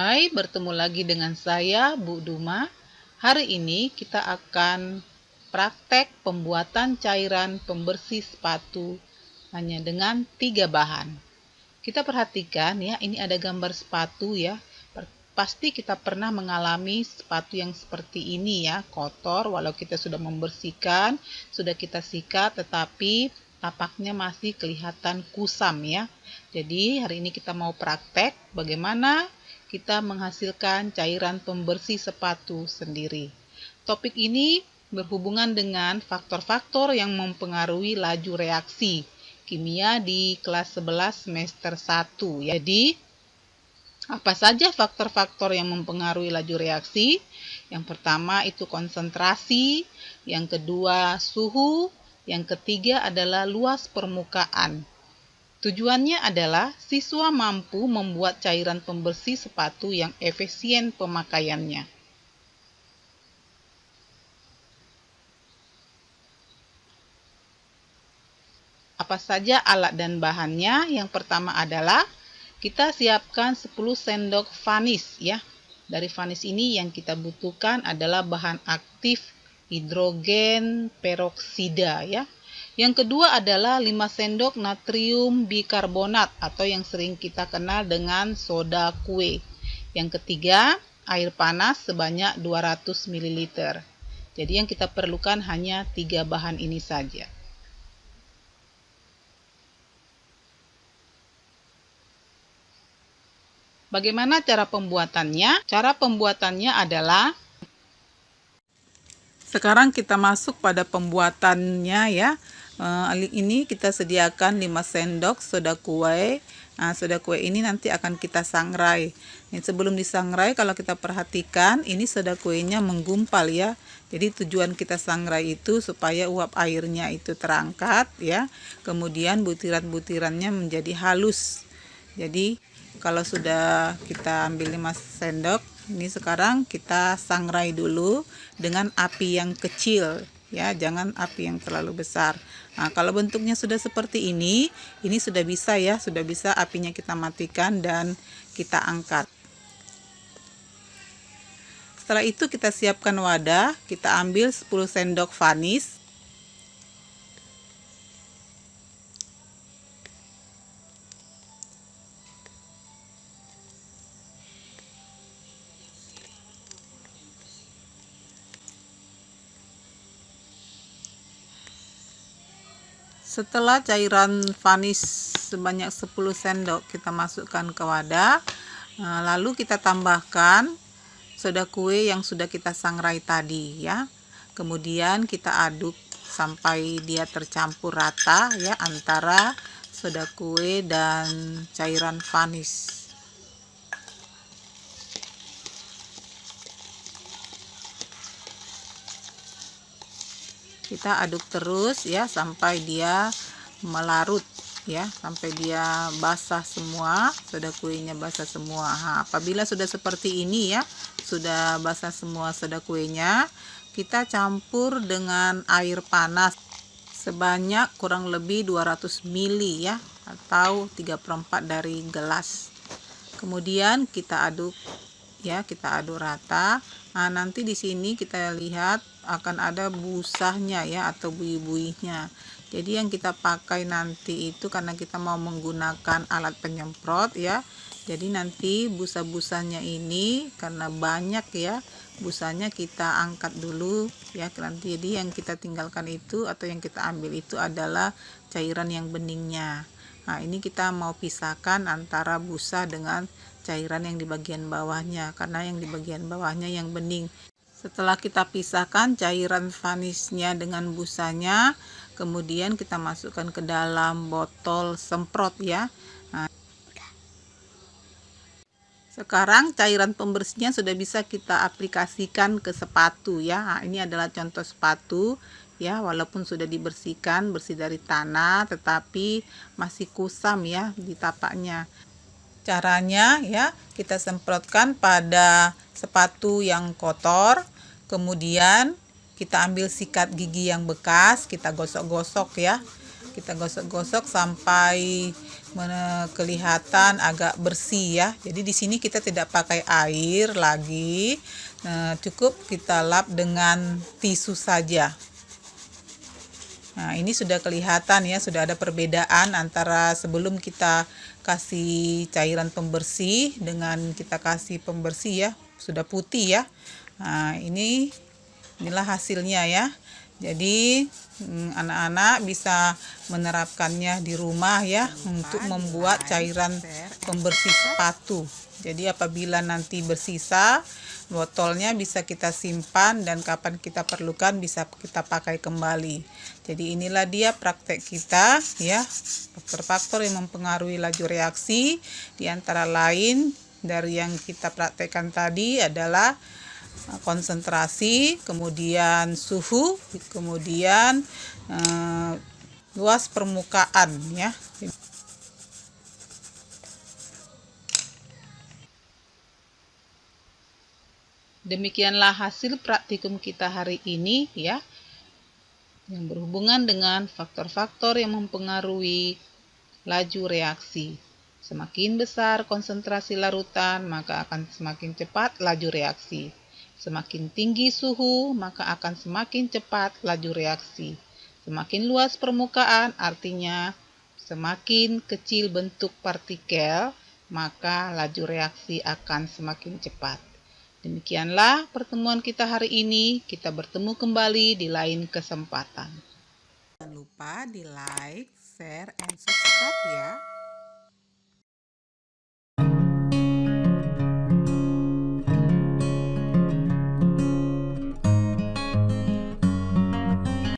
Hai, bertemu lagi dengan saya, Bu Duma. Hari ini kita akan praktek pembuatan cairan pembersih sepatu hanya dengan 3 bahan. Kita perhatikan ya, ini ada gambar sepatu ya. Pasti kita pernah mengalami sepatu yang seperti ini ya, kotor walau kita sudah membersihkan, sudah kita sikat, tetapi tapaknya masih kelihatan kusam ya. Jadi hari ini kita mau praktek bagaimana kita menghasilkan cairan pembersih sepatu sendiri. Topik ini berhubungan dengan faktor-faktor yang mempengaruhi laju reaksi kimia di kelas 11 semester 1. Jadi, apa saja faktor-faktor yang mempengaruhi laju reaksi? Yang pertama itu konsentrasi, yang kedua suhu, yang ketiga adalah luas permukaan. Tujuannya adalah siswa mampu membuat cairan pembersih sepatu yang efisien pemakaiannya. Apa saja alat dan bahannya? Yang pertama adalah kita siapkan 10 sendok vanis ya. Dari vanis ini yang kita butuhkan adalah bahan aktif hidrogen peroksida ya. Yang kedua adalah 5 sendok natrium bikarbonat atau yang sering kita kenal dengan soda kue. Yang ketiga, air panas sebanyak 200 ml. Jadi yang kita perlukan hanya 3 bahan ini saja. Bagaimana cara pembuatannya? Cara pembuatannya adalah sekarang kita masuk pada pembuatannya ya. Ini kita sediakan 5 sendok soda kue. Nah, soda kue ini nanti akan kita sangrai. Sebelum disangrai, kalau kita perhatikan, ini soda kuenya menggumpal ya. Jadi tujuan kita sangrai itu supaya uap airnya itu terangkat ya. Kemudian butiran-butirannya menjadi halus. Jadi kalau sudah kita ambil 5 sendok, ini sekarang kita sangrai dulu dengan api yang kecil ya, jangan api yang terlalu besar. Nah, kalau bentuknya sudah seperti ini sudah bisa ya, sudah bisa apinya kita matikan dan kita angkat. Setelah itu kita siapkan wadah, kita ambil 10 sendok vanis. Setelah cairan vanis sebanyak 10 sendok kita masukkan ke wadah, lalu kita tambahkan soda kue yang sudah kita sangrai tadi ya. Kemudian kita aduk sampai dia tercampur rata ya antara soda kue dan cairan vanis. Kita aduk terus ya sampai dia melarut ya, sampai dia basah semua, soda kuenya basah semua. Apabila sudah seperti ini ya, sudah basah semua soda kuenya, kita campur dengan air panas sebanyak kurang lebih 200 ml ya, atau 3/4 dari gelas. Kemudian kita aduk ya, kita aduk rata. Nah, nanti di sini kita lihat akan ada busahnya ya, atau buih-buihnya. Jadi yang kita pakai nanti itu karena kita mau menggunakan alat penyemprot ya. Jadi nanti busa-busanya ini karena banyak ya, busanya kita angkat dulu ya. Nanti jadi yang kita tinggalkan itu atau yang kita ambil itu adalah cairan yang beningnya. Nah, ini kita mau pisahkan antara busa dengan cairan yang di bagian bawahnya, karena yang di bagian bawahnya yang bening. Setelah kita pisahkan cairan vanisnya dengan busanya, kemudian kita masukkan ke dalam botol semprot ya. Nah, sekarang cairan pembersihnya sudah bisa kita aplikasikan ke sepatu ya. Nah, ini adalah contoh sepatu ya, walaupun sudah dibersihkan, bersih dari tanah, tetapi masih kusam ya di tapaknya. Caranya ya, kita semprotkan pada sepatu yang kotor, kemudian kita ambil sikat gigi yang bekas, kita gosok-gosok ya. Kita gosok-gosok sampai kelihatan agak bersih ya. Jadi di sini kita tidak pakai air lagi. Nah, cukup kita lap dengan tisu saja. Nah, ini sudah kelihatan ya, sudah ada perbedaan antara sebelum kita kasih cairan pembersih dengan kita kasih pembersih ya, sudah putih ya. Nah, inilah hasilnya ya. Jadi anak-anak bisa menerapkannya di rumah ya untuk membuat cairan pembersih sepatu. Jadi apabila nanti bersisa, botolnya bisa kita simpan dan kapan kita perlukan bisa kita pakai kembali. Jadi inilah dia praktek kita ya. Faktor-faktor yang mempengaruhi laju reaksi di antara lain dari yang kita praktekkan tadi adalah konsentrasi, kemudian suhu, kemudian luas permukaan ya. Demikianlah hasil praktikum kita hari ini ya, yang berhubungan dengan faktor-faktor yang mempengaruhi laju reaksi. Semakin besar konsentrasi larutan, maka akan semakin cepat laju reaksi. Semakin tinggi suhu, maka akan semakin cepat laju reaksi. Semakin luas permukaan, artinya semakin kecil bentuk partikel, maka laju reaksi akan semakin cepat. Demikianlah pertemuan kita hari ini. Kita bertemu kembali di lain kesempatan. Jangan lupa di like, share, and subscribe ya.